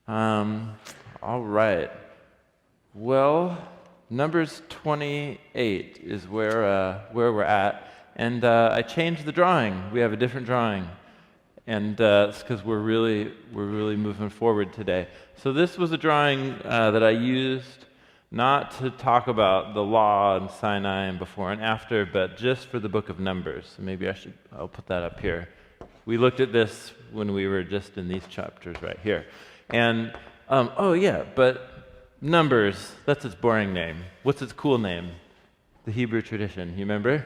Um, all right. Well, Numbers 28 is where we're at, and I changed the drawing. We have a different drawing, and it's because we're really moving forward today. So this was a drawing that I used not to talk about the law and Sinai and before and after, but just for the book of Numbers. So maybe I'll put that up here. We looked at this when we were just in these chapters right here. And, but Numbers, that's its boring name. What's its cool name? The Hebrew tradition, you remember?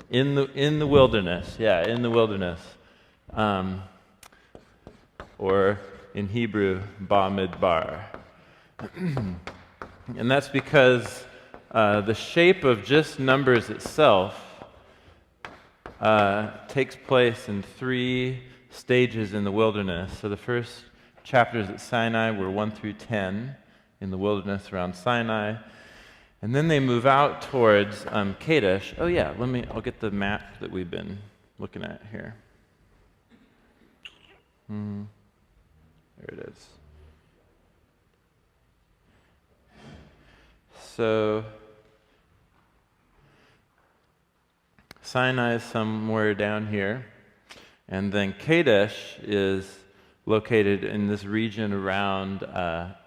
In the wilderness, in the wilderness. Or in Hebrew, Bamidbar. And that's because the shape of just Numbers itself takes place in 3 stages in the wilderness. So the first chapters at Sinai were 1 through 10 in the wilderness around Sinai. And then they move out towards Kadesh. Oh yeah, I'll get the map that we've been looking at here. There it is. So Sinai is somewhere down here, and then Kadesh is located in this region around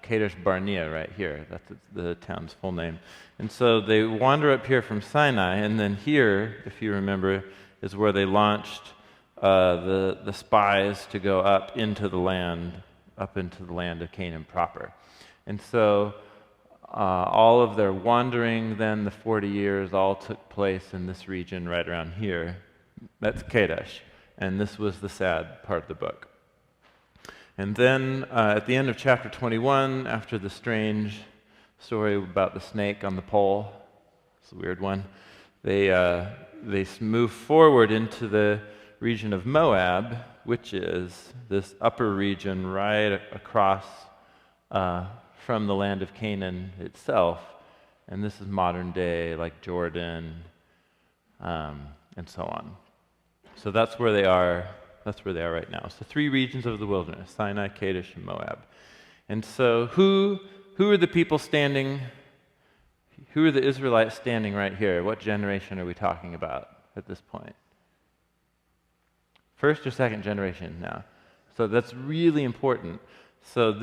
Kadesh Barnea right here. That's the town's full name. And so they wander up here from Sinai, and then here, if you remember, is where they launched the spies to go up into the land of Canaan proper. And so all of their wandering, then the 40 years, all took place in this region right around here. That's Kadesh. And this was the sad part of the book. And then at the end of chapter 21, after the strange story about the snake on the pole, it's a weird one, they move forward into the region of Moab, which is this upper region right across from the land of Canaan itself. And this is modern day, like Jordan, and so on. So that's where they are. That's where they are right now. So 3 regions of the wilderness: Sinai, Kadesh, and Moab. And so who are the people standing? Who are the Israelites standing right here? What generation are we talking about at this point? First or second generation now. So that's really important. So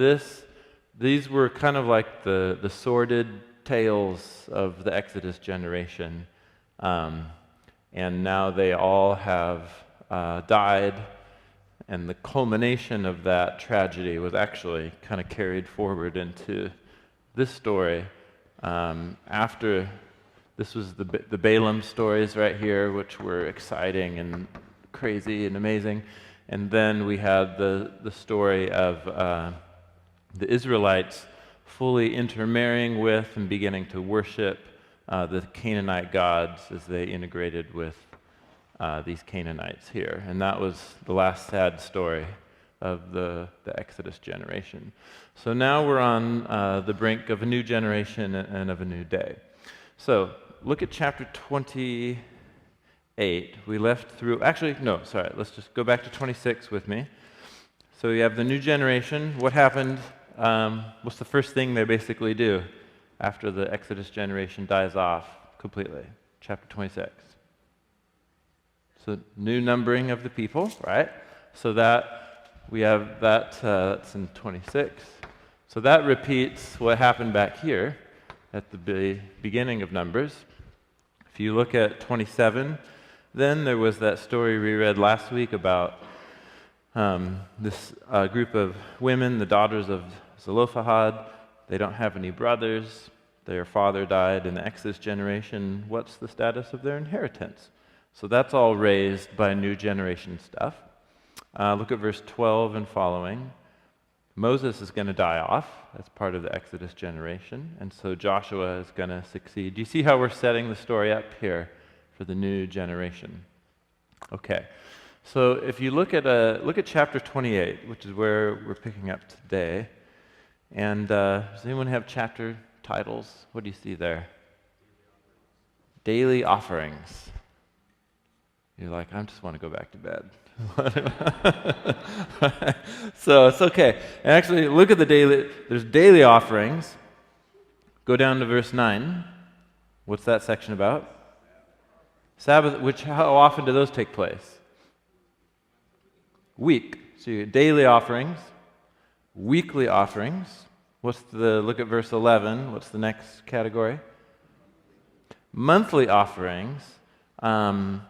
these were kind of like the sordid tales of the Exodus generation. And now they all have died, and the culmination of that tragedy was actually kind of carried forward into this story. After this was the Balaam stories right here, which were exciting and crazy and amazing, and then we had the story of the Israelites fully intermarrying with and beginning to worship the Canaanite gods as they integrated with these Canaanites here. And that was the last sad story of the Exodus generation. So now we're on the brink of a new generation and of a new day. So look at chapter 28. We left through, let's just go back to 26 with me. So you have the new generation. What happened? What's the first thing they basically do after the Exodus generation dies off completely? Chapter 26. So new numbering of the people, right? So that we have that's in 26. So that repeats what happened back here at the beginning of Numbers. If you look at 27, then there was that story we read last week about this group of women, the daughters of Zelophehad. They don't have any brothers. Their father died in the Exodus generation. What's the status of their inheritance? So that's all raised by new generation stuff. Look at verse 12 and following. Moses is going to die off as part of the Exodus generation, and so Joshua is going to succeed. Do you see how we're setting the story up here for the new generation? Okay. So if you look at chapter 28, which is where we're picking up today, and does anyone have chapter titles? What do you see there? Daily offerings. You're like, I just want to go back to bed. So it's okay. And actually, look at there's daily offerings. Go down to verse 9. What's that section about? Sabbath, how often do those take place? Week. So you daily offerings, weekly offerings. Look at verse 11. What's the next category? Monthly offerings. And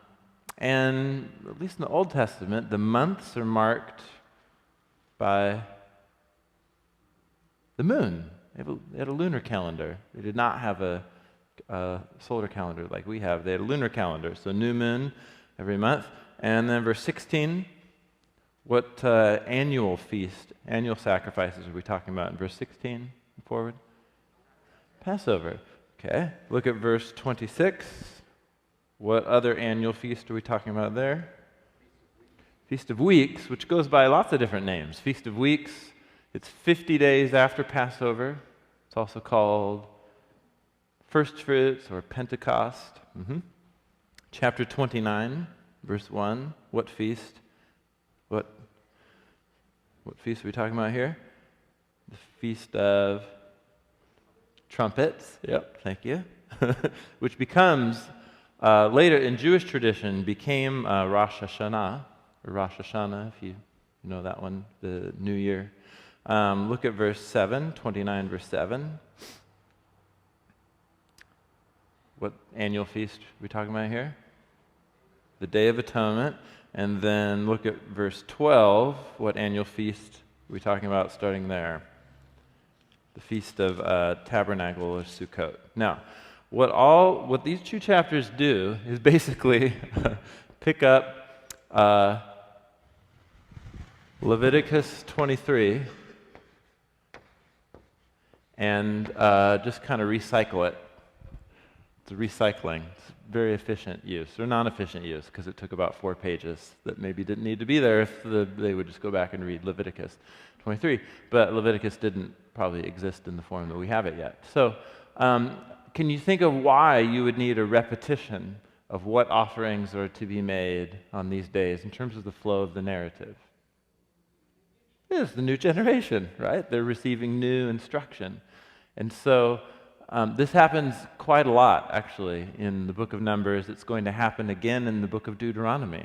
at least in the Old Testament, the months are marked by the moon. They had a lunar calendar. They did not have a solar calendar like we have. They had a lunar calendar. So new moon every month. And then verse 16, what annual sacrifices are we talking about in verse 16 and forward? Passover. Okay. Look at verse 26. What other annual feast are we talking about there? Feast of Weeks, which goes by lots of different names. Feast of Weeks, it's 50 days after Passover. It's also called First Fruits or Pentecost. Chapter 29, verse 1. What feast? What feast are we talking about here? The Feast of Trumpets. Yep, thank you. Which becomes, later in Jewish tradition, became Rosh Hashanah, or Rosh Hashanah, if you know that one, the New Year. Look at verse 7, 29, verse 7. What annual feast are we talking about here? The Day of Atonement. And then look at verse 12. What annual feast are we talking about starting there? The Feast of Tabernacle or Sukkot. Now, what these two chapters do is basically pick up Leviticus 23 and just kind of recycle it. It's recycling. It's very efficient use, or non-efficient use, because it took about 4 pages that maybe didn't need to be there if they would just go back and read Leviticus 23. But Leviticus didn't probably exist in the form that we have it yet. So can you think of why you would need a repetition of what offerings are to be made on these days in terms of the flow of the narrative? It's the new generation, right? They're receiving new instruction. And so this happens quite a lot, actually, in the book of Numbers. It's going to happen again in the book of Deuteronomy.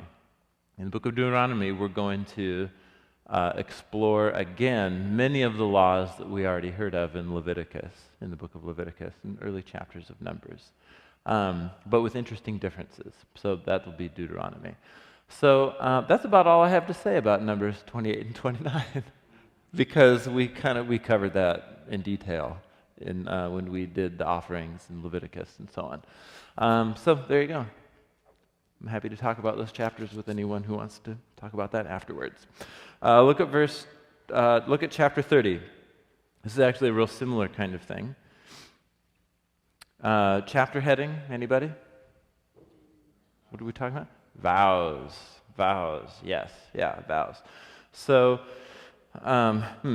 In the book of Deuteronomy, we're going to explore again many of the laws that we already heard of in Leviticus, in the book of Leviticus, in early chapters of Numbers, but with interesting differences. So that will be Deuteronomy. So that's about all I have to say about Numbers 28 and 29, because we covered that in detail when we did the offerings in Leviticus and so on. So there you go. I'm happy to talk about those chapters with anyone who wants to talk about that afterwards. Look at chapter 30. This is actually a real similar kind of thing. Chapter heading, anybody? What are we talking about? Vows. Yes, yeah, vows. So, so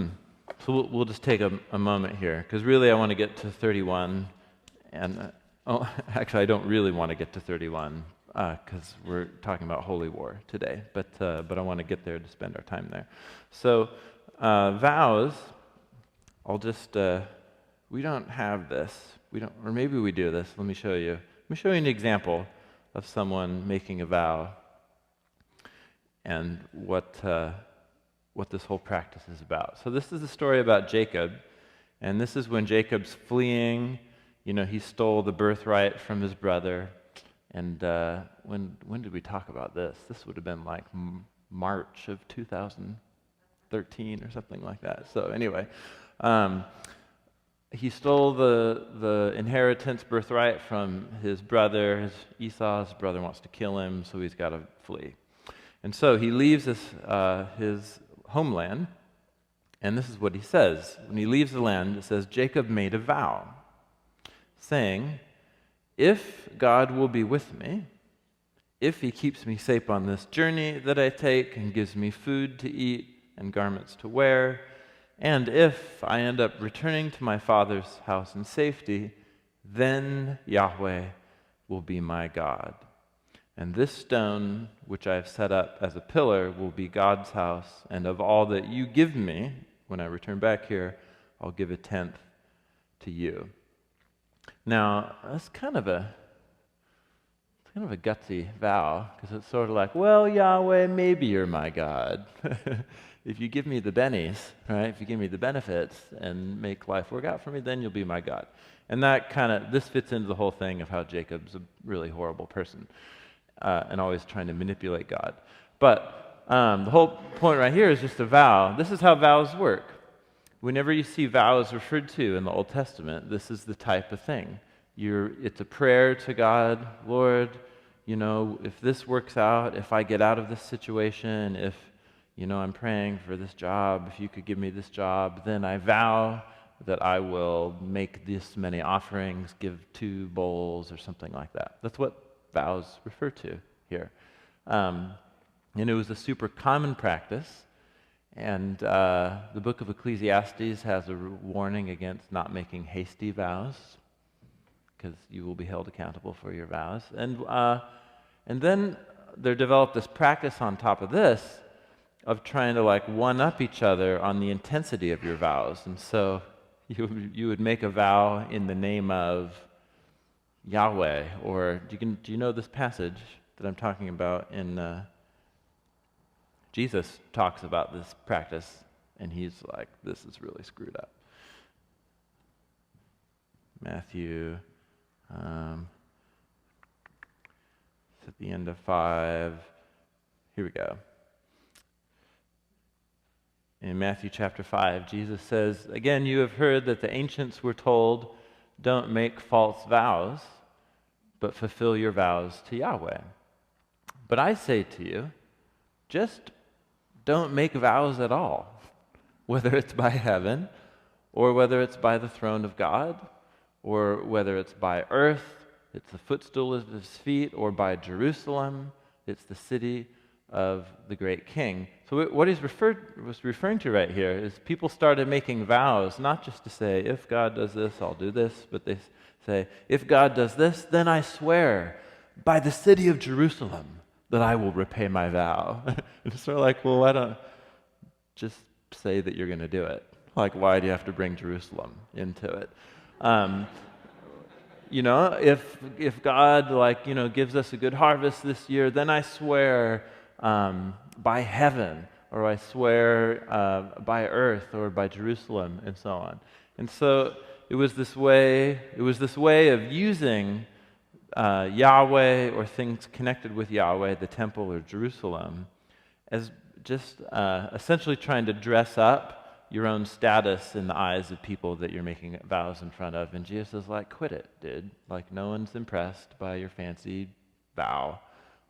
we'll just take a moment here, because really I want to get to 31, and actually I don't really want to get to 31, because we're talking about holy war today, but I want to get there to spend our time there. So vows, I'll just, we don't have this, or maybe we do this. Let me show you. Let me show you an example of someone making a vow and what this whole practice is about. So this is the story about Jacob, and this is when Jacob's fleeing. He stole the birthright from his brother. And when did we talk about this? This would have been like March of 2013 or something like that. So anyway, he stole the inheritance birthright from his brother. Esau's brother wants to kill him, so he's got to flee. And so he leaves his homeland, and this is what he says. When he leaves the land, it says, Jacob made a vow, saying, if God will be with me, if he keeps me safe on this journey that I take and gives me food to eat and garments to wear, and if I end up returning to my father's house in safety, then Yahweh will be my God. And this stone, which I have set up as a pillar, will be God's house, and of all that you give me, when I return back here, I'll give 1/10 to you. Now, that's kind of a gutsy vow, because it's sort of like, well, Yahweh, maybe you're my God. If you give me the bennies, right? If you give me the benefits and make life work out for me, then you'll be my God. And this fits into the whole thing of how Jacob's a really horrible person and always trying to manipulate God. But the whole point right here is just a vow. This is how vows work. Whenever you see vows referred to in the Old Testament, this is the type of thing. It's a prayer to God, Lord, if this works out, if I get out of this situation, if, I'm praying for this job, if you could give me this job, then I vow that I will make this many offerings, give 2 bowls or something like that. That's what vows refer to here. And it was a super common practice. And the book of Ecclesiastes has a warning against not making hasty vows, because you will be held accountable for your vows. And then there developed this practice on top of this of trying to one-up each other on the intensity of your vows. And so you would make a vow in the name of Yahweh, or do you know this passage that I'm talking about in Jesus talks about this practice, and he's like, this is really screwed up. Matthew, it's at the end of 5. Here we go. In Matthew chapter 5, Jesus says, again, you have heard that the ancients were told, don't make false vows, but fulfill your vows to Yahweh. But I say to you, just don't make vows at all, whether it's by heaven, or whether it's by the throne of God, or whether it's by earth, it's the footstool of his feet, or by Jerusalem, it's the city of the great king. So what he's referring to right here is people started making vows, not just to say, if God does this, I'll do this, but they say, if God does this, then I swear by the city of Jerusalem that I will repay my vow. It's sort of like, well, why don't just say that you're going to do it? Like, why do you have to bring Jerusalem into it? If God, gives us a good harvest this year, then I swear by heaven, or I swear by earth, or by Jerusalem, and so on. And so it was this way of using Yahweh or things connected with Yahweh, the temple or Jerusalem, as just essentially trying to dress up your own status in the eyes of people that you're making vows in front of. And Jesus is like, quit it, dude. Like, no one's impressed by your fancy vow.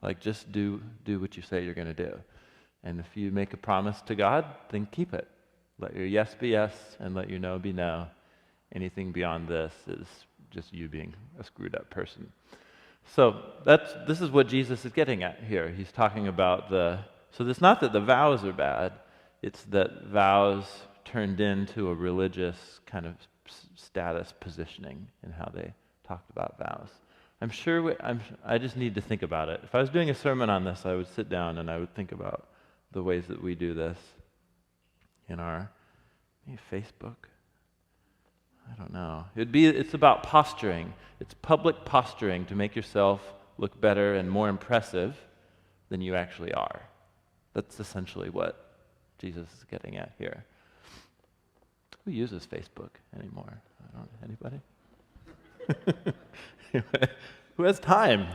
Like, just do what you say you're going to do. And if you make a promise to God, then keep it. Let your yes be yes, and let your no be no. Anything beyond this is just you being a screwed up person. So this is what Jesus is getting at here. He's talking about so it's not that the vows are bad, it's that vows turned into a religious kind of status positioning in how they talked about vows. I just need to think about it. If I was doing a sermon on this, I would sit down and I would think about the ways that we do this in our Facebook. I don't know. It's about posturing. It's public posturing to make yourself look better and more impressive than you actually are. That's essentially what Jesus is getting at here. Who uses Facebook anymore? Anybody? Anyway, who has time?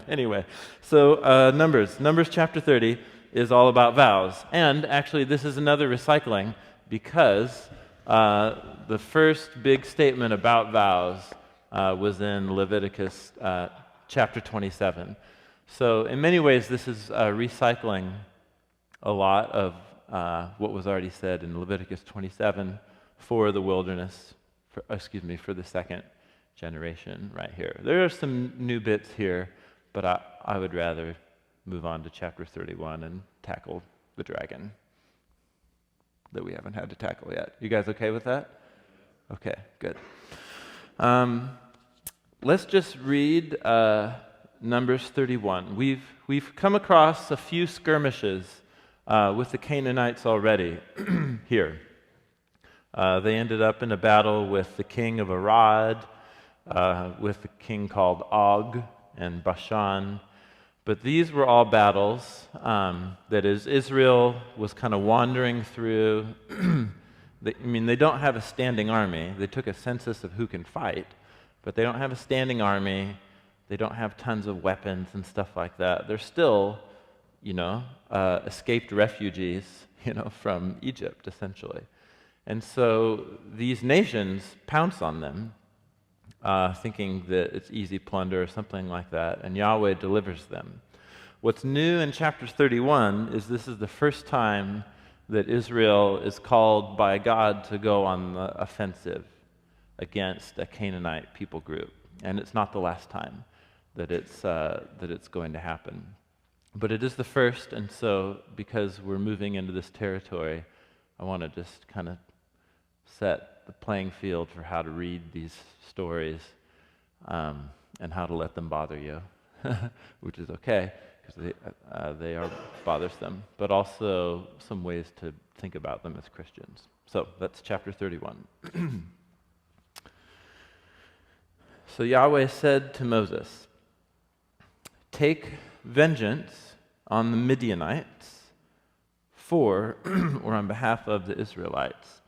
Anyway, so Numbers chapter 30 is all about vows. And actually, this is another recycling because the first big statement about vows was in Leviticus chapter 27. So in many ways, this is recycling a lot of what was already said in Leviticus 27 for the wilderness, for the second generation right here. There are some new bits here, but I would rather move on to chapter 31 and tackle the dragon that we haven't had to tackle yet. You guys okay with that? Okay, good. Let's just read Numbers 31. We've come across a few skirmishes with the Canaanites already here. They ended up in a battle with the king of Arad, with the king called Og and Bashan. But these were all battles that as Israel was kind of wandering through, they don't have a standing army. They took a census of who can fight, but they don't have a standing army. They don't have tons of weapons and stuff like that. They're still, escaped refugees, from Egypt, essentially. And so these nations pounce on them, thinking that it's easy plunder or something like that, and Yahweh delivers them. What's new in chapter 31 is this is the first time that Israel is called by God to go on the offensive against a Canaanite people group. And it's not the last time that it's going to happen. But it is the first, and so because we're moving into this territory, I want to just kind of set the playing field for how to read these stories and how to let them bother you, which is okay, because they are bothersome, but also some ways to think about them as Christians. So that's chapter 31. So Yahweh said to Moses, "Take vengeance on the Midianites for or on behalf of the Israelites.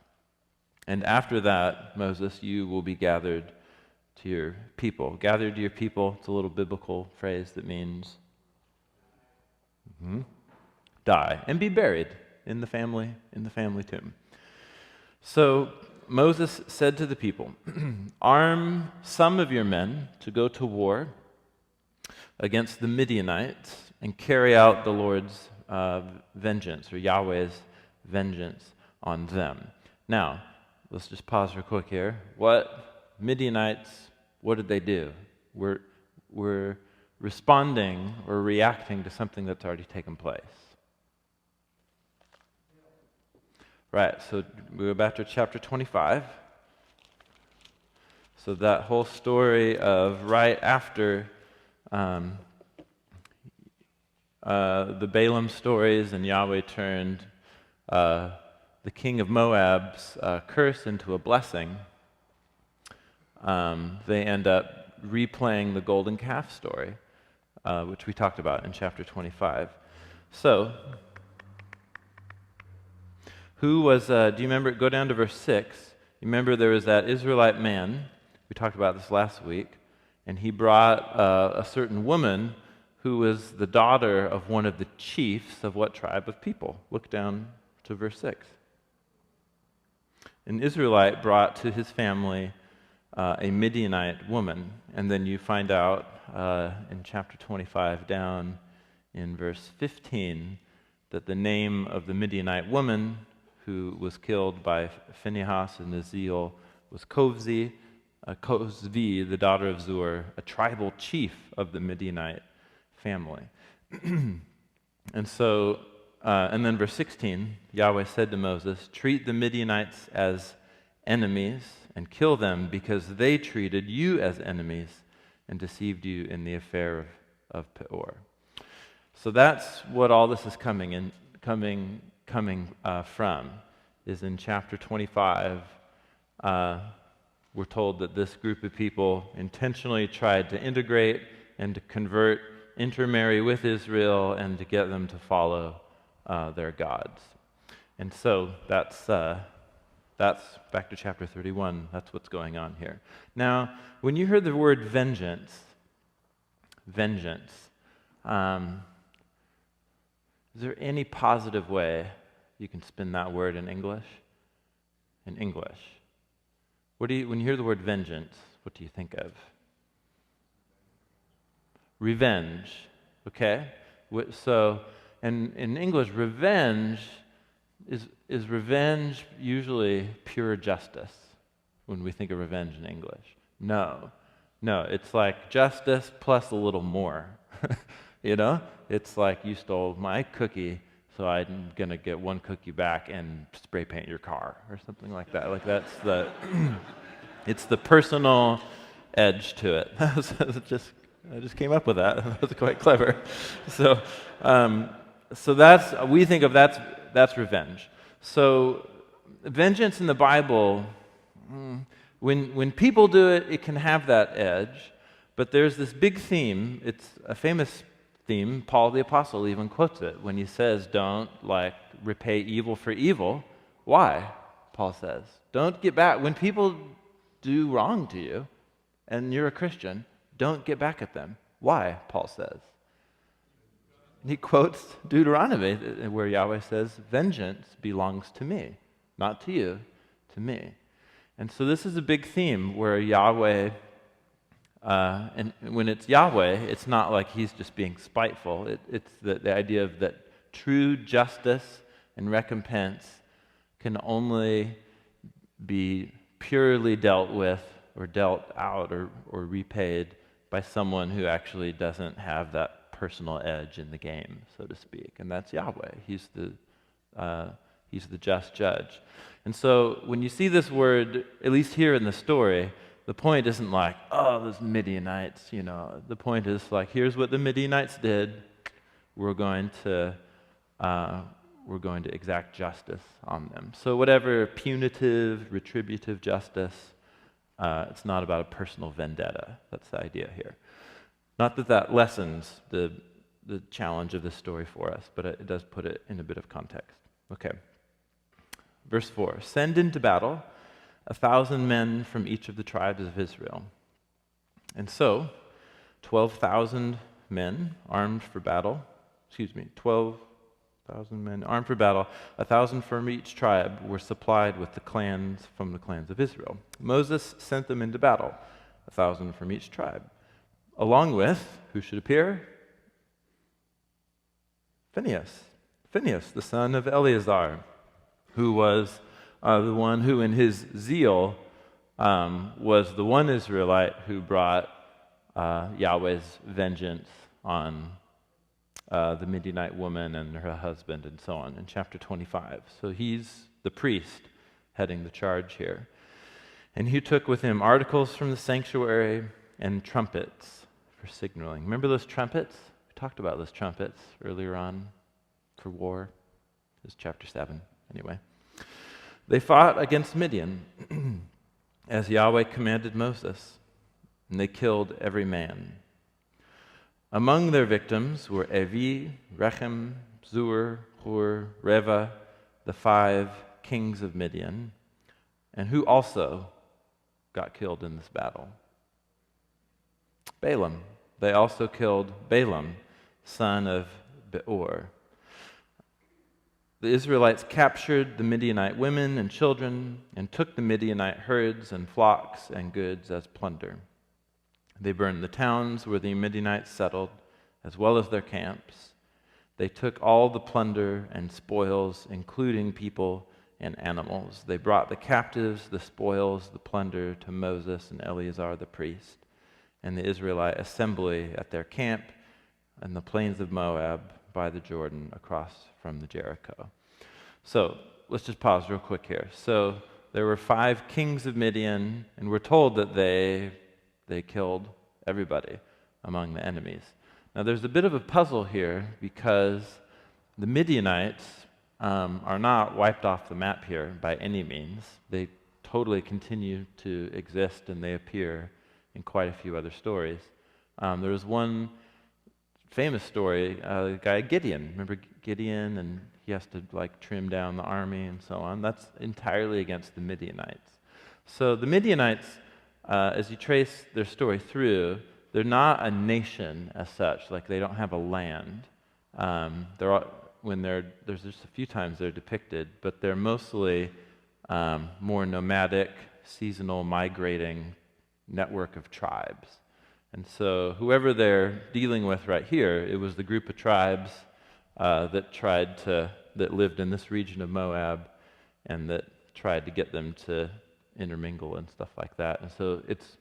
And after that, Moses, you will be gathered to your people." Gathered to your people, it's a little biblical phrase that means die and be buried in the family tomb. So Moses said to the people, "Arm some of your men to go to war against the Midianites and carry out the Lord's vengeance, or Yahweh's vengeance on them." Now, let's just pause real quick here. What Midianites, what did they do? We're responding or reacting to something that's already taken place. Right, so we go back to chapter 25. So that whole story of right after the Balaam stories and Yahweh turned the king of Moab's curse into a blessing, they end up replaying the golden calf story, which we talked about in chapter 25. So, who was, do you remember, go down to verse 6. You remember there was that Israelite man, we talked about this last week, and he brought a certain woman who was the daughter of one of the chiefs of what tribe of people? Look down to verse 6. An Israelite brought to his family a Midianite woman, and then you find out in chapter 25 down in verse 15 that the name of the Midianite woman who was killed by Phinehas and Nazil was Kovzi, the daughter of Zur, a tribal chief of the Midianite family. And so, and then verse 16, Yahweh said to Moses, "Treat the Midianites as enemies and kill them because they treated you as enemies and deceived you in the affair of Peor." So that's what all this is coming from, is in chapter 25. We're told that this group of people intentionally tried to integrate and to convert, intermarry with Israel, and to get them to follow their gods. And so that's back to chapter 31. That's what's going on here. Now, when you heard the word vengeance, is there any positive way you can spin that word in English? In English. When you hear the word vengeance, what do you think of? Revenge, okay? So, and in English, revenge is revenge usually pure justice when we think of revenge in English? No, it's like justice plus a little more. It's like you stole my cookie, so I'm going to get one cookie back and spray paint your car or something like that. Like it's the personal edge to it. So just I just came up with that. That was quite clever. So, we think of that's revenge. So, vengeance in the Bible, when people do it, it can have that edge. But there's this big theme. It's a famous theme. Paul the Apostle even quotes it when he says, "Don't repay evil for evil." Why? Paul says, "Don't get back when people do wrong to you, and you're a Christian. Don't get back at them." Why? Paul says. He quotes Deuteronomy, where Yahweh says, "Vengeance belongs to me, not to you, to me." And so this is a big theme where Yahweh, and when it's Yahweh, it's not like he's just being spiteful. It's the idea of that true justice and recompense can only be purely dealt with or dealt out or repaid by someone who actually doesn't have that personal edge in the game, so to speak. And that's Yahweh. He's the just judge. And so when you see this word, at least here in the story, the point isn't like, oh, those Midianites, The point is like, here's what the Midianites did. We're going to exact justice on them. So whatever punitive, retributive justice, it's not about a personal vendetta. That's the idea here. Not that lessens the challenge of this story for us, but it does put it in a bit of context. Okay. Verse 4, "Send into battle 1,000 men from each of the tribes of Israel." And so, 12,000 men armed for battle, 12,000 men armed for battle, 1,000 from each tribe were supplied with the clans from the clans of Israel. Moses sent them into battle, 1,000 from each tribe, along with, who should appear? Phinehas, the son of Eleazar, who was the one who in his zeal was the one Israelite who brought Yahweh's vengeance on the Midianite woman and her husband and so on in chapter 25. So he's the priest heading the charge here. And he took with him articles from the sanctuary and trumpets for signaling. Remember those trumpets? We talked about those trumpets earlier on for war. It was chapter 7, anyway. They fought against Midian as Yahweh commanded Moses, and they killed every man. Among their victims were Evi, Rechem, Zur, Hur, Reva, the 5 kings of Midian, and who also got killed in this battle. Balaam. They also killed Balaam, son of Beor. The Israelites captured the Midianite women and children and took the Midianite herds and flocks and goods as plunder. They burned the towns where the Midianites settled, as well as their camps. They took all the plunder and spoils, including people and animals. They brought the captives, the spoils, the plunder to Moses and Eleazar the priest and the Israelite assembly at their camp in the plains of Moab by the Jordan across from the Jericho. So let's just pause real quick here. So there were 5 kings of Midian, and we're told that they killed everybody among the enemies. Now there's a bit of a puzzle here because the Midianites are not wiped off the map here by any means. They totally continue to exist, and they appear in quite a few other stories. There was one famous story, the guy Gideon. Remember Gideon, and he has to trim down the army and so on. That's entirely against the Midianites. So the Midianites, as you trace their story through, they're not a nation as such. They don't have a land. There's just a few times they're depicted, but they're mostly more nomadic, seasonal, migrating network of tribes. And so whoever they're dealing with right here, it was the group of tribes that lived in this region of Moab and that tried to get them to intermingle and stuff like that. And so it's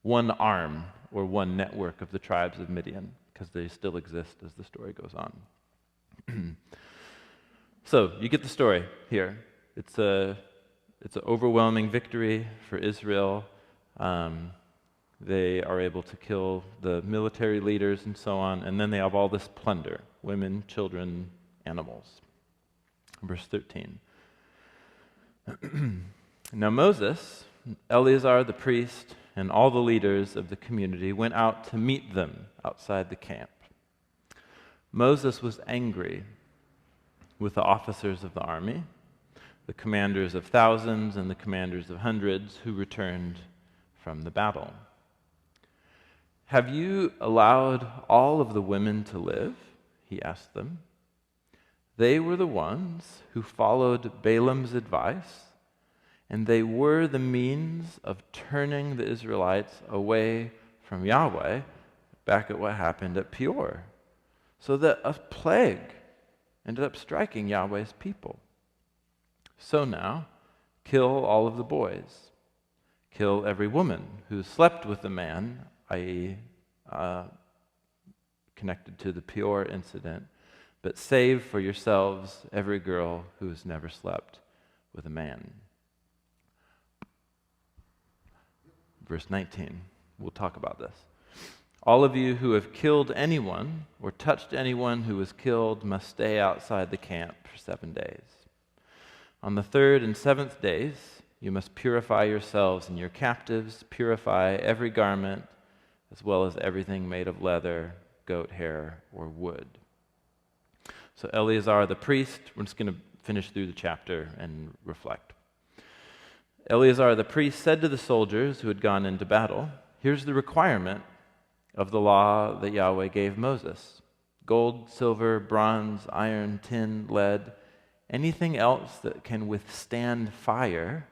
one arm or one network of the tribes of Midian because they still exist as the story goes on. So you get the story here. It's an overwhelming victory for Israel. They are able to kill the military leaders and so on, and then they have all this plunder: women, children, animals. Verse 13. Now Moses, Eleazar the priest, and all the leaders of the community went out to meet them outside the camp. Moses was angry with the officers of the army, the commanders of thousands and the commanders of hundreds who returned from the battle. "Have you allowed all of the women to live?" he asked them. They were the ones who followed Balaam's advice, and they were the means of turning the Israelites away from Yahweh, back at what happened at Peor, so that a plague ended up striking Yahweh's people. So now, kill all of the boys. Kill every woman who slept with a man, i.e., connected to the Peor incident, but save for yourselves every girl who has never slept with a man. Verse 19, we'll talk about this. All of you who have killed anyone or touched anyone who was killed must stay outside the camp for 7 days. On the 3rd and 7th days, you must purify yourselves and your captives, purify every garment, as well as everything made of leather, goat hair, or wood. So Eleazar the priest, we're just going to finish through the chapter and reflect. Eleazar the priest said to the soldiers who had gone into battle, "Here's the requirement of the law that Yahweh gave Moses: gold, silver, bronze, iron, tin, lead, anything else that can withstand fire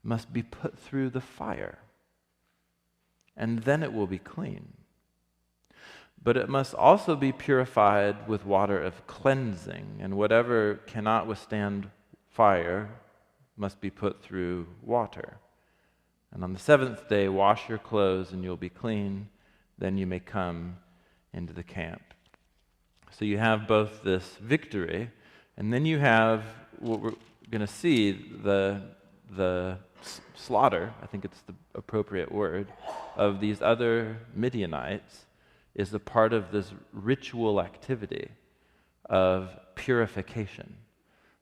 must be put through the fire, and then it will be clean. But it must also be purified with water of cleansing, and whatever cannot withstand fire must be put through water. And on the 7th day, wash your clothes, and you'll be clean. Then you may come into the camp." So you have both this victory, and then you have what we're going to see, the slaughter, I think it's the appropriate word, of these other Midianites is a part of this ritual activity of purification.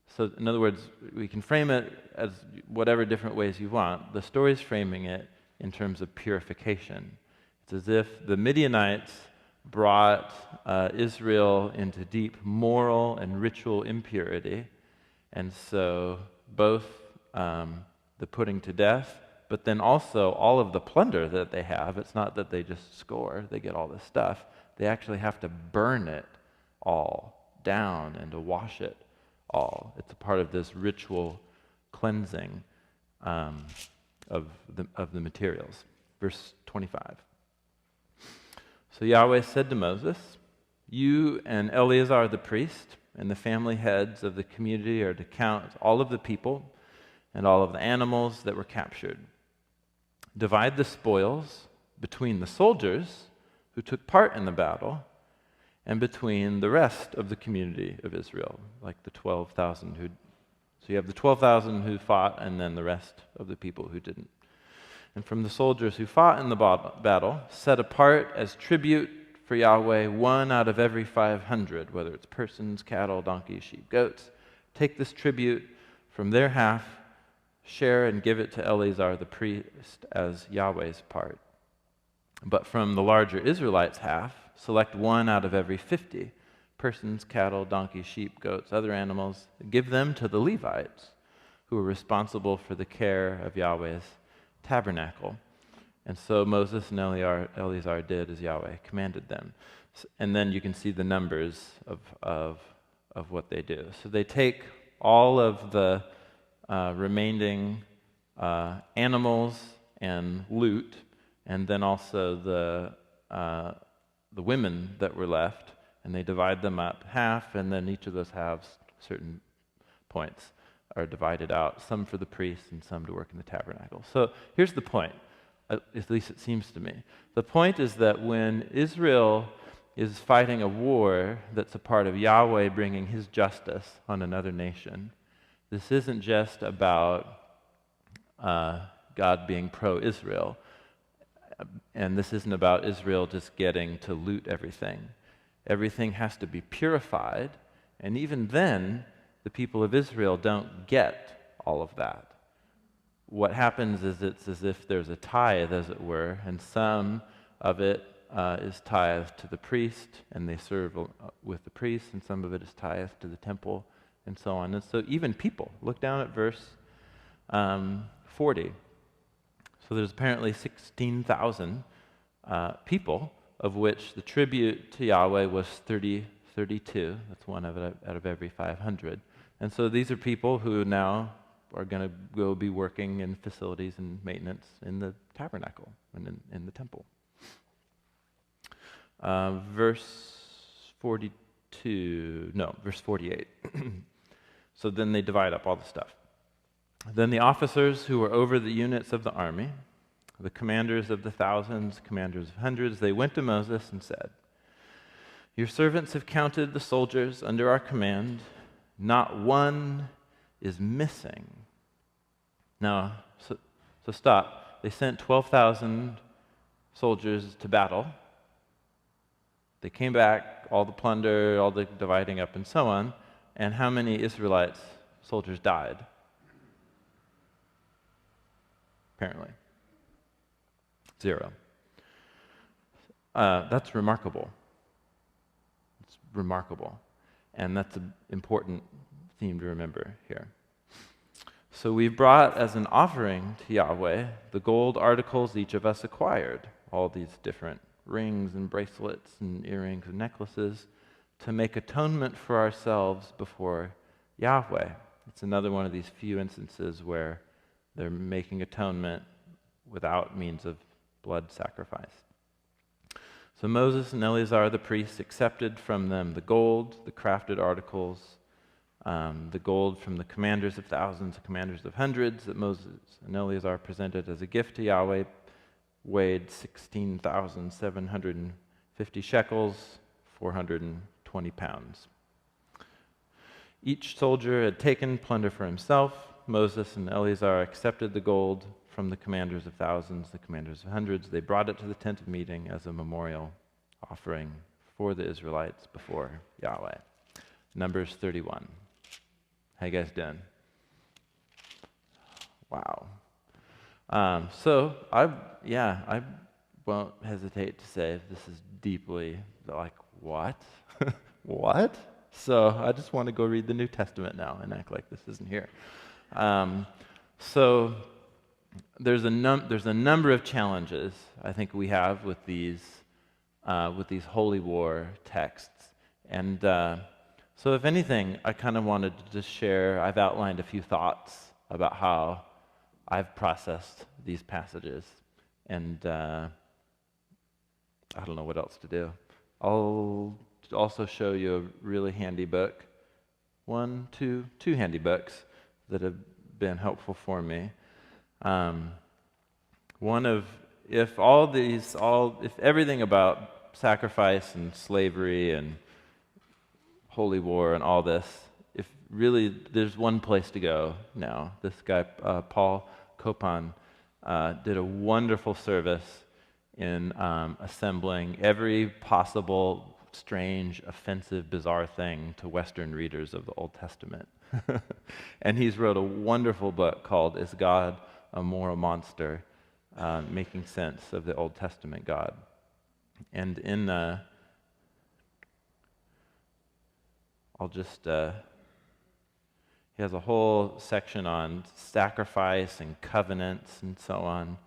So in other words, we can frame it as whatever different ways you want. The story's framing it in terms of purification. It's as if the Midianites brought Israel into deep moral and ritual impurity, and so both the putting to death, but then also all of the plunder that they have. It's not that they just score, they get all this stuff. They actually have to burn it all down and to wash it all. It's a part of this ritual cleansing of the materials. Verse 25. So Yahweh said to Moses, "You and Eleazar the priest and the family heads of the community are to count all of the people and all of the animals that were captured. Divide the spoils between the soldiers who took part in the battle and between the rest of the community of Israel," like the 12,000 who. So you have the 12,000 who fought, and then the rest of the people who didn't. "And from the soldiers who fought in the battle, set apart as tribute for Yahweh 1 out of every 500, whether it's persons, cattle, donkeys, sheep, goats. Take this tribute from their half, share and give it to Eleazar the priest as Yahweh's part. But from the larger Israelites' half, select 1 out of every 50, persons, cattle, donkeys, sheep, goats, other animals. Give them to the Levites, who are responsible for the care of Yahweh's tabernacle." And so Moses and Eleazar did as Yahweh commanded them. And then you can see the numbers of what they do. So they take all of the remaining animals and loot, and then also the women that were left, and they divide them up half, and then each of those halves, certain points, are divided out, some for the priests and some to work in the tabernacle. So here's the point, at least it seems to me. The point is that when Israel is fighting a war that's a part of Yahweh bringing his justice on another nation, this isn't just about God being pro-Israel. And this isn't about Israel just getting to loot everything. Everything has to be purified, and even then, the people of Israel don't get all of that. What happens is it's as if there's a tithe, as it were, and some of it is tithed to the priest, and they serve with the priest, and some of it is tithed to the temple, and so on. And so even people, look down at verse 40. So there's apparently 16,000 people, of which the tribute to Yahweh was 32. That's one out of every 500. And so these are people who now are going to go be working in facilities and maintenance in the tabernacle and in the temple. Verse 48. So then they divide up all the stuff. Then the officers who were over the units of the army, the commanders of the thousands, commanders of hundreds, they went to Moses and said, "Your servants have counted the soldiers under our command. Not one is missing." Now, so stop. They sent 12,000 soldiers to battle. They came back, all the plunder, all the dividing up and so on. And how many Israelites soldiers died? Apparently 0. That's remarkable. It's remarkable. And that's an important theme to remember here. So we brought as an offering to Yahweh the gold articles each of us acquired, all these different rings and bracelets and earrings and necklaces, to make atonement for ourselves before Yahweh. It's another one of these few instances where they're making atonement without means of blood sacrifice. So Moses and Eleazar the priests accepted from them the gold, the crafted articles, the gold from the commanders of thousands, the commanders of hundreds that Moses and Eleazar presented as a gift to Yahweh, weighed 16,750 shekels, 420 pounds. Each soldier had taken plunder for himself. Moses and Eleazar accepted the gold from the commanders of thousands, the commanders of hundreds. They brought it to the tent of meeting as a memorial offering for the Israelites before Yahweh. Numbers 31. How you guys doing? Wow. So I won't hesitate to say this is deeply like, what? What? So I just want to go read the New Testament now and act like this isn't here. So there's a number of challenges I think we have with these holy war texts, and so if anything, I kind of wanted to just share. I've outlined a few thoughts about how I've processed these passages, and I don't know what else to do. I'll also show you a really handy book, two handy books that have been helpful for me. If everything about sacrifice and slavery and holy war and all this, if really there's one place to go now. This guy, Paul Copan, did a wonderful service in assembling every possible strange, offensive, bizarre thing to Western readers of the Old Testament. And he's wrote a wonderful book called Is God a Moral Monster? Making sense of the Old Testament God. And in he has a whole section on sacrifice and covenants and so on.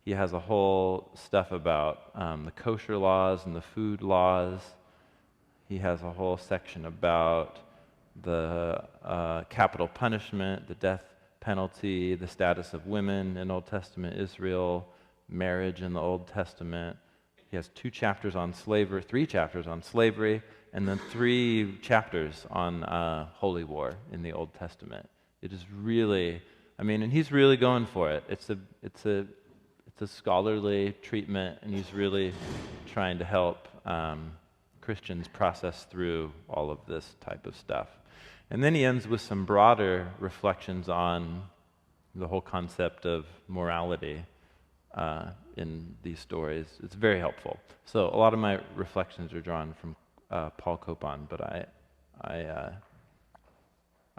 He has a whole stuff about the kosher laws and the food laws. He has a whole section about the capital punishment, the death penalty, the status of women in Old Testament Israel, marriage in the Old Testament. He has 3 chapters on slavery, and then 3 chapters on holy war in the Old Testament. It is really, and he's really going for it. It's a scholarly treatment, and he's really trying to help Christians process through all of this type of stuff. And then he ends with some broader reflections on the whole concept of morality in these stories. It's very helpful. So a lot of my reflections are drawn from Paul Copon, but I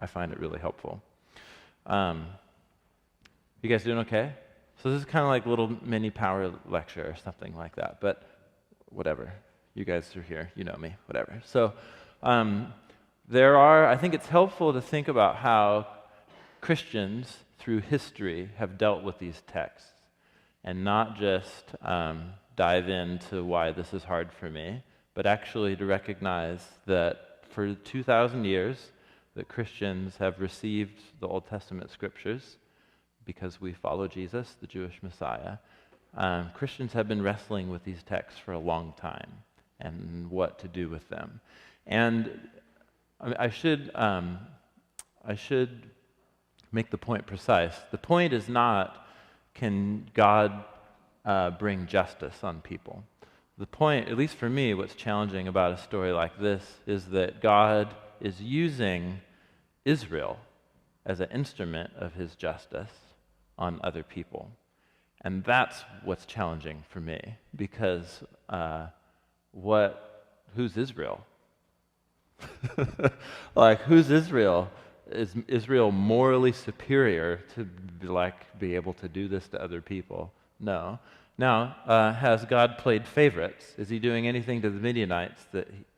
find it really helpful. You guys doing okay? So this is kind of like a little mini power lecture or something like that, but whatever. You guys are here, you know me, whatever. So I think it's helpful to think about how Christians through history have dealt with these texts and not just dive into why this is hard for me, but actually to recognize that for 2,000 years that Christians have received the Old Testament scriptures because we follow Jesus, the Jewish Messiah. Christians have been wrestling with these texts for a long time and what to do with them. And I should make the point precise. The point is not, can God bring justice on people? The point, at least for me, what's challenging about a story like this is that God is using Israel as an instrument of his justice on other people. And that's what's challenging for me, because who's Israel? Like, who's Israel? Is Israel morally superior to be able to do this to other people? No. Now, has God played favorites? Is he doing anything to the Midianites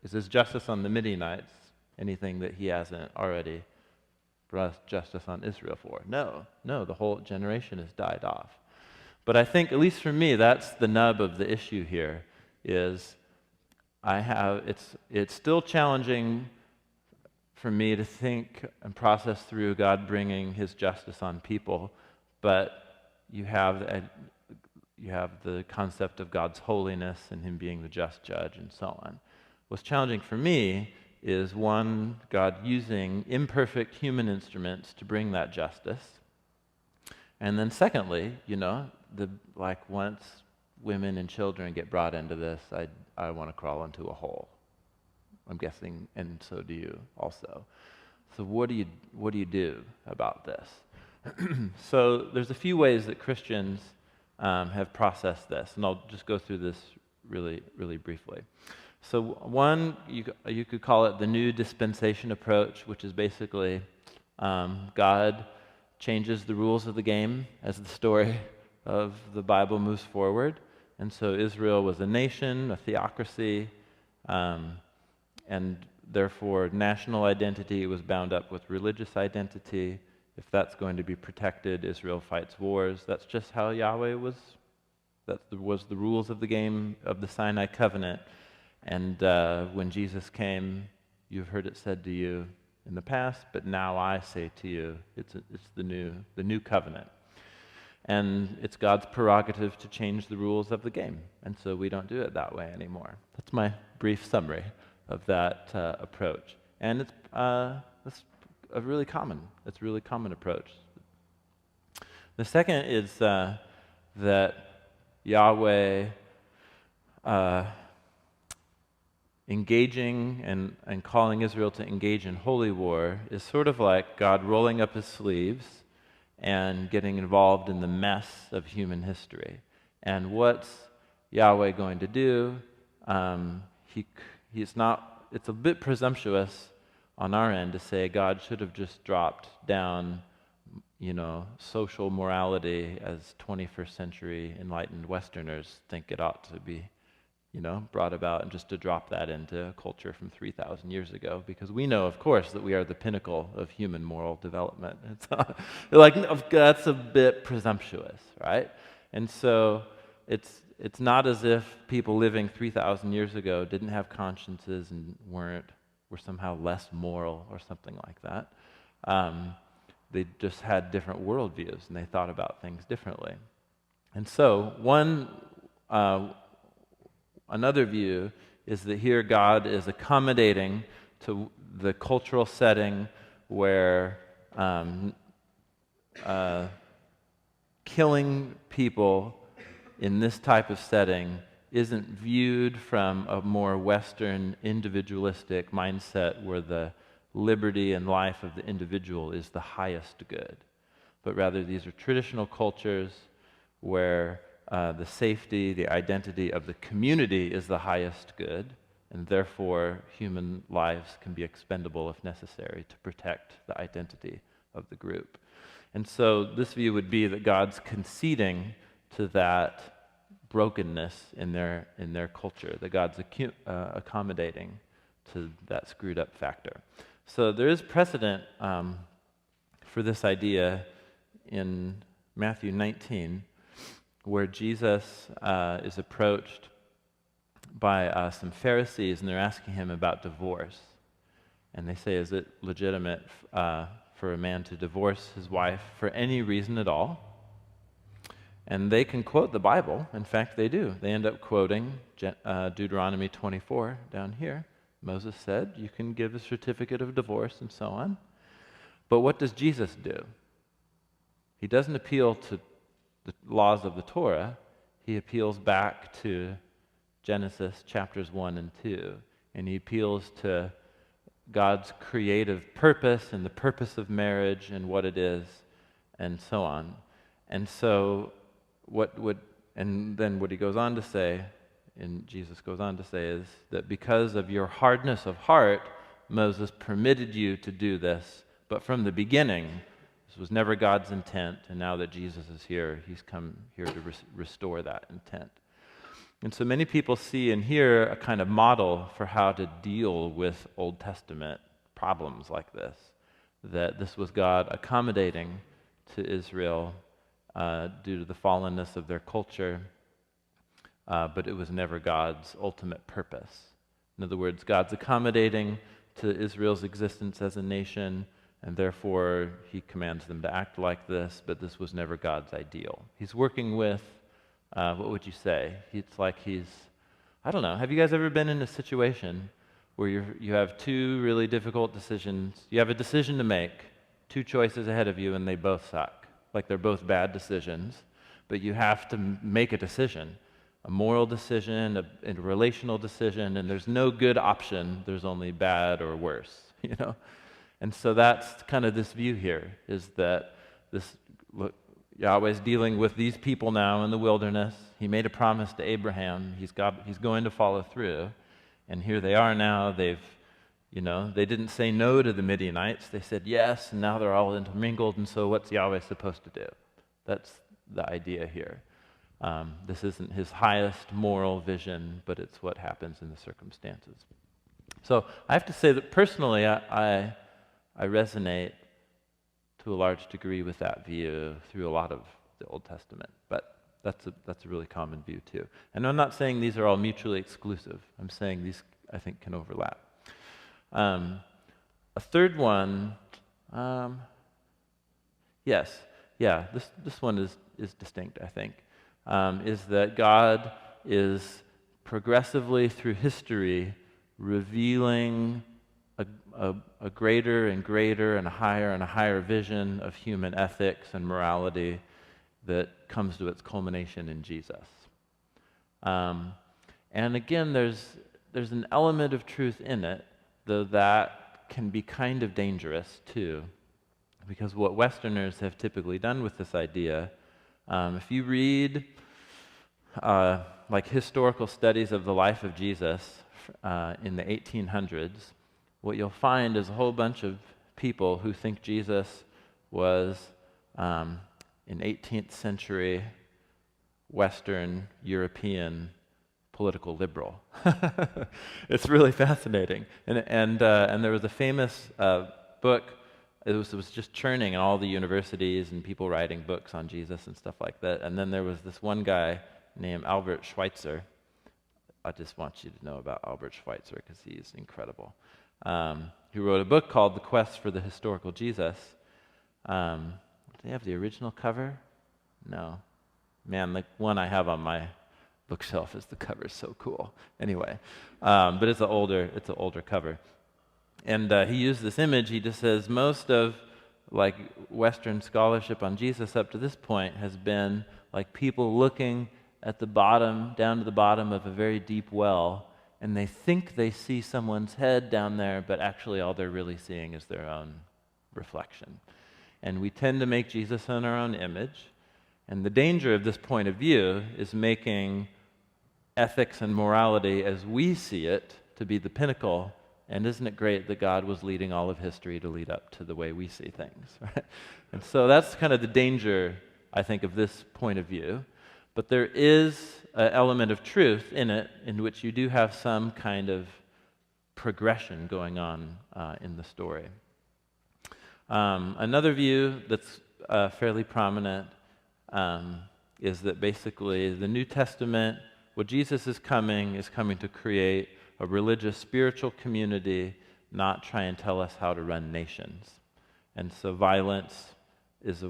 is his justice on the Midianites anything that he hasn't already brought justice on Israel for? No, the whole generation has died off. But I think, at least for me, that's the nub of the issue here, is it's still challenging for me to think and process through God bringing his justice on people, but you have the concept of God's holiness and him being the just judge and so on. What's challenging for me is, one, God using imperfect human instruments to bring that justice. And then secondly, once women and children get brought into this, I want to crawl into a hole. I'm guessing, and so do you also. So what do you do about this? So there's a few ways that Christians have processed this, and I'll just go through this really, really briefly. So one, you could call it the new dispensation approach, which is basically God changes the rules of the game as the story of the Bible moves forward. And so Israel was a nation, a theocracy, and therefore national identity was bound up with religious identity. If that's going to be protected, Israel fights wars. That's just how Yahweh was. That was the rules of the game of the Sinai covenant. And when Jesus came, you've heard it said to you in the past, but now I say to you, it's the new covenant. And it's God's prerogative to change the rules of the game. And so we don't do it that way anymore. That's my brief summary of that approach. And it's a really common approach. The second is that Yahweh engaging and calling Israel to engage in holy war is sort of like God rolling up his sleeves and getting involved in the mess of human history. And what's Yahweh going to do? It's a bit presumptuous on our end to say God should have just dropped down, social morality as 21st century enlightened Westerners think it ought to be, brought about, and just to drop that into a culture from 3,000 years ago, because we know, of course, that we are the pinnacle of human moral development. It's that's a bit presumptuous, right? And so it's not as if people living 3,000 years ago didn't have consciences and were somehow less moral or something like that. They just had different worldviews and they thought about things differently. And so another view is that here God is accommodating to the cultural setting where killing people in this type of setting isn't viewed from a more Western individualistic mindset where the liberty and life of the individual is the highest good, but rather these are traditional cultures where the safety, the identity of the community is the highest good, and therefore human lives can be expendable if necessary to protect the identity of the group. And so this view would be that God's conceding to that brokenness in their culture, that God's accommodating to that screwed up factor. So there is precedent for this idea in Matthew 19, where Jesus is approached by some Pharisees, and they're asking him about divorce. And they say, is it legitimate for a man to divorce his wife for any reason at all? And they can quote the Bible. In fact, they do. They end up quoting Deuteronomy 24 down here. Moses said, you can give a certificate of divorce and so on. But what does Jesus do? He doesn't appeal to the laws of the Torah. He appeals back to Genesis chapters 1 and 2. And he appeals to God's creative purpose and the purpose of marriage and what it is and so on. And so then what he goes on to say, and Jesus goes on to say, is that because of your hardness of heart, Moses permitted you to do this, but from the beginning, this was never God's intent, and now that Jesus is here, he's come here to restore that intent. And so many people see and hear a kind of model for how to deal with Old Testament problems like this, that this was God accommodating to Israel due to the fallenness of their culture, but it was never God's ultimate purpose. In other words, God's accommodating to Israel's existence as a nation, and therefore he commands them to act like this, but this was never God's ideal. He's working with, what would you say? It's like I don't know, have you guys ever been in a situation where you have two really difficult decisions? You have a decision to make, two choices ahead of you, and they both suck. Like they're both bad decisions, but you have to make a decision, a moral decision, a relational decision, and there's no good option. There's only bad or worse, you know? And so that's kind of this view here, is that Yahweh's dealing with these people now in the wilderness. He made a promise to Abraham. He's going to follow through. And here they are now. They didn't say no to the Midianites. They said yes, and now they're all intermingled. And so what's Yahweh supposed to do? That's the idea here. This isn't his highest moral vision, but it's what happens in the circumstances. So I have to say that personally, I resonate to a large degree with that view through a lot of the Old Testament. But that's a really common view too. And I'm not saying these are all mutually exclusive. I'm saying these, I think, can overlap. A third one, this one is distinct, I think, is that God is progressively through history revealing a greater and greater and a higher vision of human ethics and morality that comes to its culmination in Jesus. And again, there's an element of truth in it, though that can be kind of dangerous too, because what Westerners have typically done with this idea, if you read like historical studies of the life of Jesus in the 1800s, what you'll find is a whole bunch of people who think Jesus was an 18th century Western European political liberal. It's really fascinating. And there was a famous book. It was just churning in all the universities and people writing books on Jesus and stuff like that. And then there was this one guy named Albert Schweitzer. I just want you to know about Albert Schweitzer because he's incredible. He wrote a book called The Quest for the Historical Jesus. Do they have the original cover? No. Man, the one I have on my bookshelf is the cover so cool. Anyway, but it's an older cover. And he used this image. He just says most of like Western scholarship on Jesus up to this point has been like people looking at the bottom, down to the bottom of a very deep well, and they think they see someone's head down there, but actually all they're really seeing is their own reflection. And we tend to make Jesus in our own image, And the danger of this point of view is making ethics and morality as we see it to be the pinnacle. And isn't it great that God was leading all of history to lead up to the way we see things? Right? And so that's kind of the danger, I think, of this point of view. But there is an element of truth in it in which you do have some kind of progression going on in the story. Another view that's fairly prominent is that basically the New Testament, what Jesus is coming to create a religious, spiritual community, not try and tell us how to run nations. And so violence is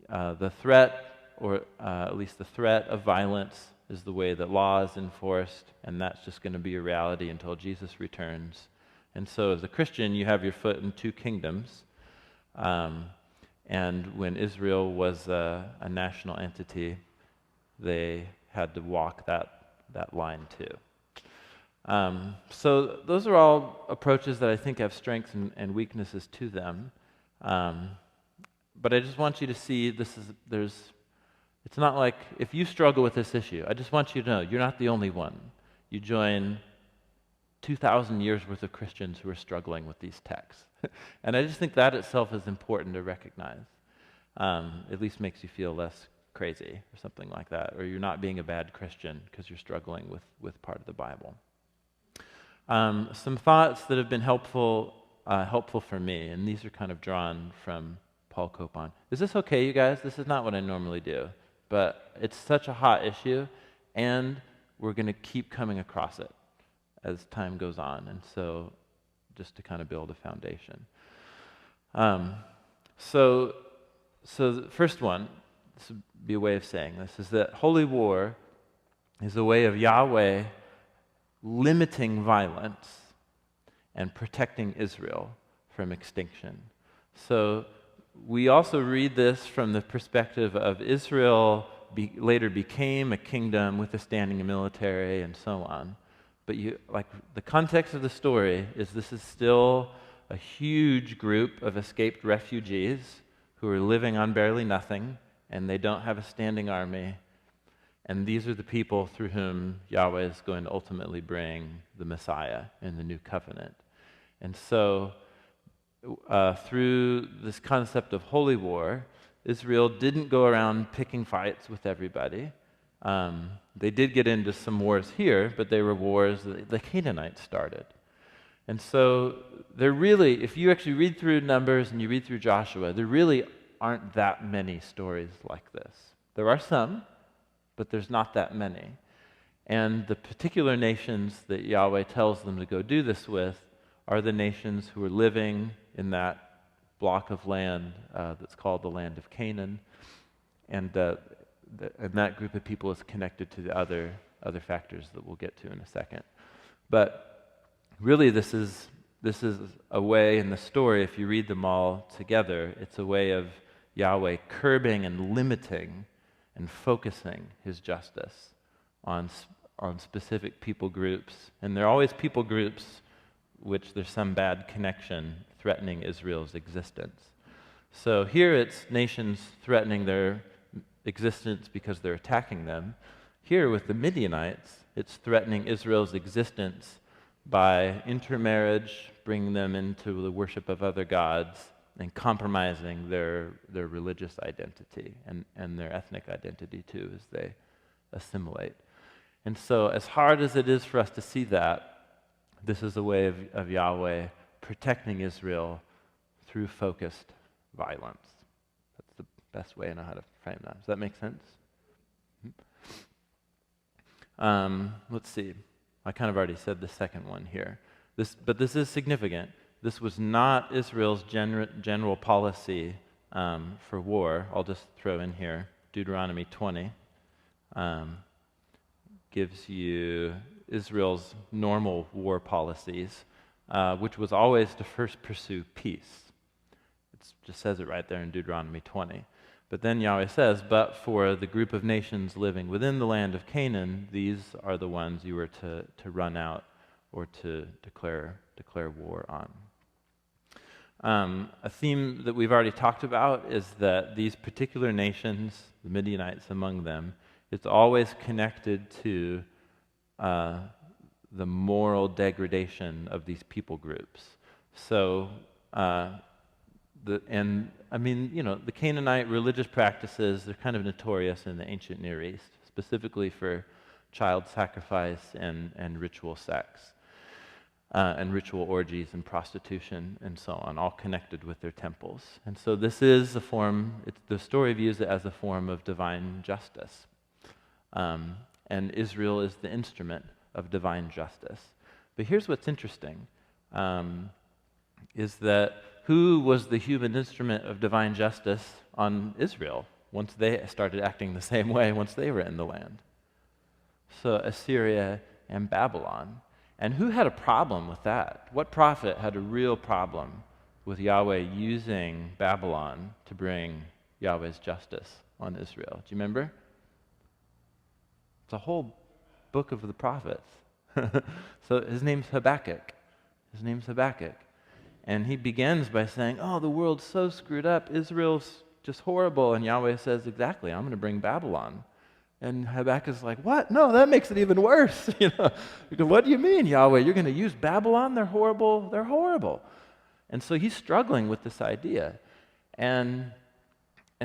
the threat, or at least the threat of violence is the way that law is enforced, and that's just going to be a reality until Jesus returns. And so as a Christian, you have your foot in two kingdoms. And when Israel was a national entity, they had to walk that line too. So those are all approaches that I think have strengths and weaknesses to them. But I just want you to see it's not like if you struggle with this issue, I just want you to know you're not the only one. You join 2,000 years worth of Christians who are struggling with these texts. And I just think that itself is important to recognize. At least makes you feel less crazy or something like that, or you're not being a bad Christian because you're struggling with part of the Bible. Some thoughts that have been helpful for me, and these are kind of drawn from Paul Copon. Is this okay, you guys? This is not what I normally do, but it's such a hot issue, and we're going to keep coming across it as time goes on, and so just to kind of build a foundation. So the first one, this would be a way of saying this, is that holy war is a way of Yahweh limiting violence and protecting Israel from extinction. So we also read this from the perspective of Israel later became a kingdom with a standing military and so on. But the context of the story is this is still a huge group of escaped refugees who are living on barely nothing, and they don't have a standing army. And these are the people through whom Yahweh is going to ultimately bring the Messiah in the new covenant. And so through this concept of holy war, Israel didn't go around picking fights with everybody. They did get into some wars here, but they were wars that the Canaanites started. And so there really, if you actually read through Numbers and you read through Joshua, there really aren't that many stories like this. There are some, but there's not that many. And the particular nations that Yahweh tells them to go do this with are the nations who are living in that block of land that's called the land of Canaan. And that group of people is connected to the other factors that we'll get to in a second. But really this is a way in the story, if you read them all together, it's a way of Yahweh curbing and limiting and focusing his justice on specific people groups. And there are always people groups which there's some bad connection threatening Israel's existence. So here it's nations threatening their existence because they're attacking them. Here with the Midianites, it's threatening Israel's existence by intermarriage, bringing them into the worship of other gods, and compromising their religious identity and their ethnic identity too as they assimilate. And so as hard as it is for us to see that, this is a way of Yahweh protecting Israel through focused violence. That's the best way I know how to frame that. Does that make sense? Let's see. I kind of already said the second one here. But this is significant. This was not Israel's general policy for war. I'll just throw in here Deuteronomy 20 gives you Israel's normal war policies, which was always to first pursue peace. It just says it right there in Deuteronomy 20. But then Yahweh says, but for the group of nations living within the land of Canaan, these are the ones you were to run out or to declare war on. A theme that we've already talked about is that these particular nations, the Midianites among them, it's always connected to the moral degradation of these people groups. So, the Canaanite religious practices, they're kind of notorious in the ancient Near East, specifically for child sacrifice and ritual sex, and ritual orgies and prostitution and so on, all connected with their temples. And so this is a form, the story views it as a form of divine justice. And Israel is the instrument of divine justice. But here's what's interesting, is that who was the human instrument of divine justice on Israel once they started acting the same way once they were in the land? So Assyria and Babylon. And who had a problem with that? What prophet had a real problem with Yahweh using Babylon to bring Yahweh's justice on Israel? Do you remember? It's a whole book of the prophets. So his name's Habakkuk. And he begins by saying, oh, the world's so screwed up. Israel's just horrible. And Yahweh says, exactly, I'm going to bring Babylon. And Habakkuk's like, what? No, that makes it even worse. What do you mean, Yahweh? You're going to use Babylon? They're horrible. They're horrible. And so he's struggling with this idea. And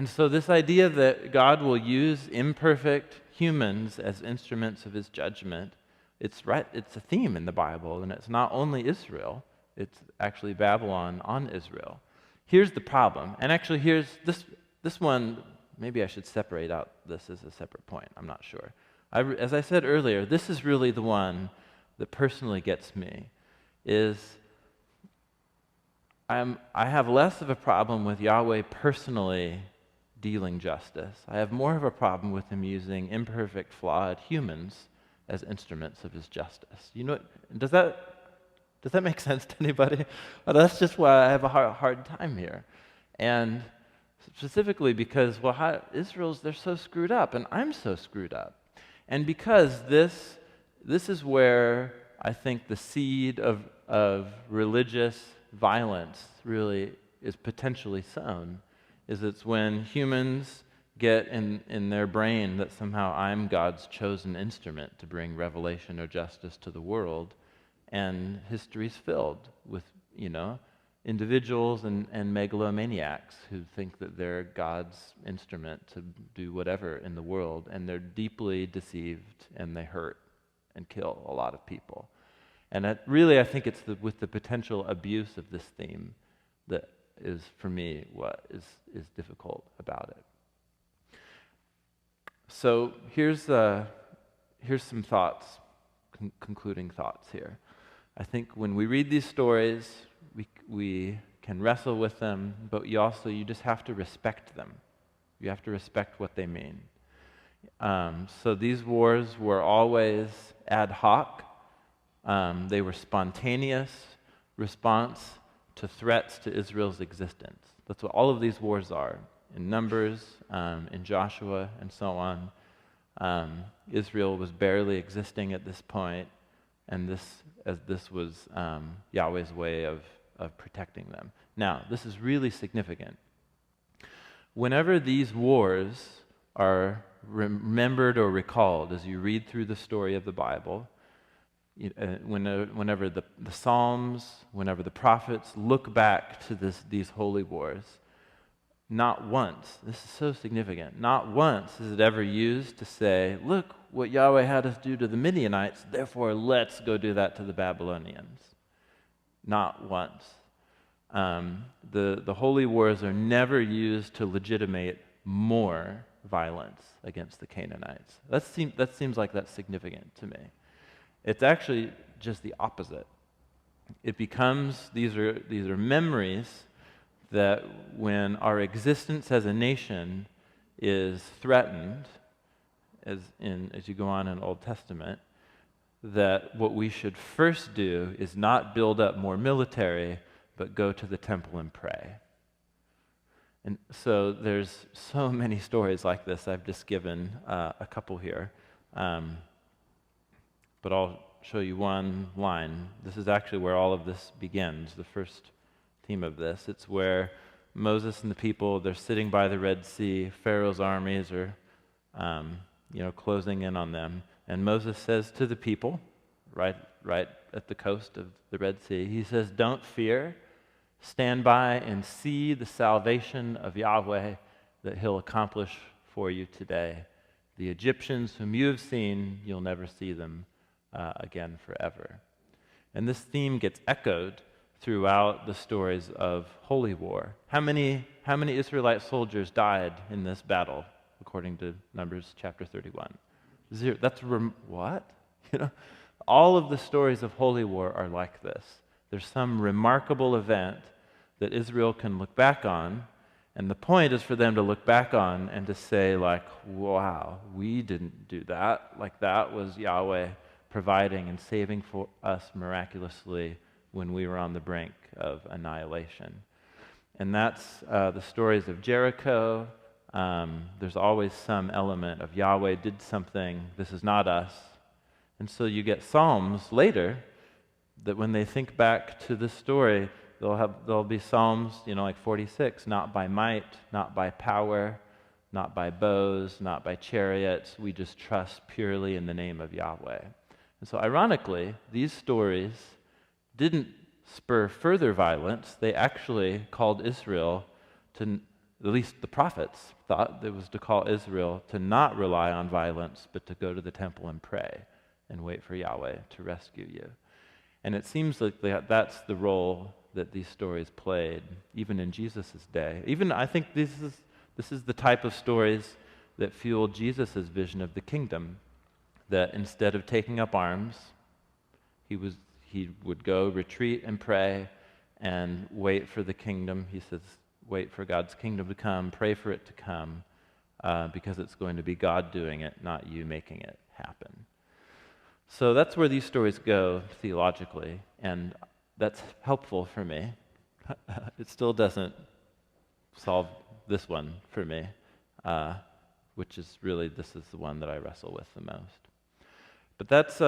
so this idea that God will use imperfect humans as instruments of his judgment, it's a theme in the Bible, and it's not only Israel, it's actually Babylon on Israel. Here's the problem, and actually here's this one, maybe I should separate out this as a separate point, I'm not sure. As I said earlier, this is really the one that personally gets me, is I have less of a problem with Yahweh personally dealing justice. I have more of a problem with him using imperfect, flawed humans as instruments of his justice. Does that make sense to anybody? Well, that's just why I have a hard time here. And specifically because, they're so screwed up, and I'm so screwed up. And because this is where I think the seed of religious violence really is potentially sown, is it's when humans get in their brain that somehow I'm God's chosen instrument to bring revelation or justice to the world, and history's filled with, individuals and megalomaniacs who think that they're God's instrument to do whatever in the world, and they're deeply deceived, and they hurt and kill a lot of people. And I think it's with the potential abuse of this theme that is, for me, what is difficult about it. So here's some thoughts, concluding thoughts here. I think when we read these stories, we can wrestle with them, but you just have to respect them. You have to respect what they mean. So these wars were always ad hoc. They were spontaneous response to threats to Israel's existence. That's what all of these wars are. In Numbers, in Joshua, and so on. Israel was barely existing at this point, and this was Yahweh's way of protecting them. Now, this is really significant. Whenever these wars are remembered or recalled as you read through the story of the Bible, whenever the Psalms, whenever the prophets look back to these holy wars, not once, this is so significant, not once is it ever used to say, look what Yahweh had us do to the Midianites, therefore let's go do that to the Babylonians. Not once. The holy wars are never used to legitimate more violence against the Canaanites. That seems like that's significant to me. It's actually just the opposite. It becomes, these are memories that when our existence as a nation is threatened, as you go on in Old Testament, that what we should first do is not build up more military, but go to the temple and pray. And so there's so many stories like this. I've just given a couple here. But I'll show you one line. This is actually where all of this begins, the first theme of this. It's where Moses and the people, they're sitting by the Red Sea. Pharaoh's armies are, closing in on them. And Moses says to the people, right at the coast of the Red Sea, he says, "Don't fear. Stand by and see the salvation of Yahweh that he'll accomplish for you today. The Egyptians whom you have seen, you'll never see them again forever." And this theme gets echoed throughout the stories of Holy War. How many Israelite soldiers died in this battle, according to Numbers chapter 31? 0. What? All of the stories of Holy War are like this. There's some remarkable event that Israel can look back on, and the point is for them to look back on and to say, like, wow, we didn't do that. Like, that was Yahweh providing and saving for us miraculously when we were on the brink of annihilation. And that's the stories of Jericho. There's always some element of Yahweh did something, this is not us. And so you get Psalms later that when they think back to this story, there'll be Psalms, like 46, not by might, not by power, not by bows, not by chariots. We just trust purely in the name of Yahweh. And so ironically, these stories didn't spur further violence. They actually called Israel to, at least the prophets thought it was to call Israel to not rely on violence, but to go to the temple and pray and wait for Yahweh to rescue you. And it seems like that's the role that these stories played, even in Jesus' day. Even I think this is the type of stories that fueled Jesus' vision of the kingdom, that instead of taking up arms, he would go retreat and pray and wait for the kingdom. He says, wait for God's kingdom to come, pray for it to come, because it's going to be God doing it, not you making it happen. So that's where these stories go theologically, and that's helpful for me. It still doesn't solve this one for me, which is really, this is the one that I wrestle with the most. But that's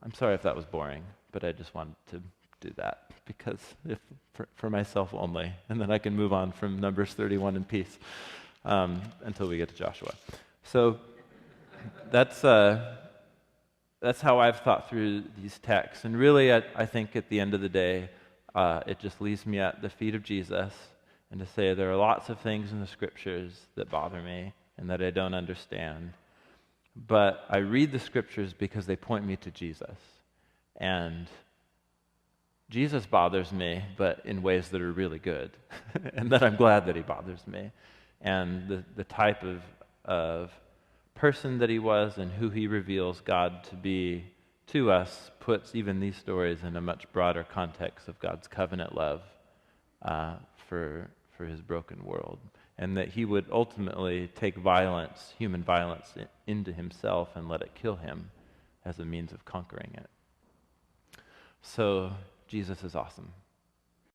I'm sorry if that was boring, but I just wanted to do that because for myself only, and then I can move on from Numbers 31 in peace until we get to Joshua. So that's how I've thought through these texts. And really, I think at the end of the day, it just leaves me at the feet of Jesus and to say there are lots of things in the scriptures that bother me and that I don't understand. But I read the scriptures because they point me to Jesus. And Jesus bothers me, but in ways that are really good. And that I'm glad that he bothers me. And the type of person that he was and who he reveals God to be to us puts even these stories in a much broader context of God's covenant love for his broken world, and that he would ultimately take violence, human violence, into himself and let it kill him as a means of conquering it. So Jesus is awesome.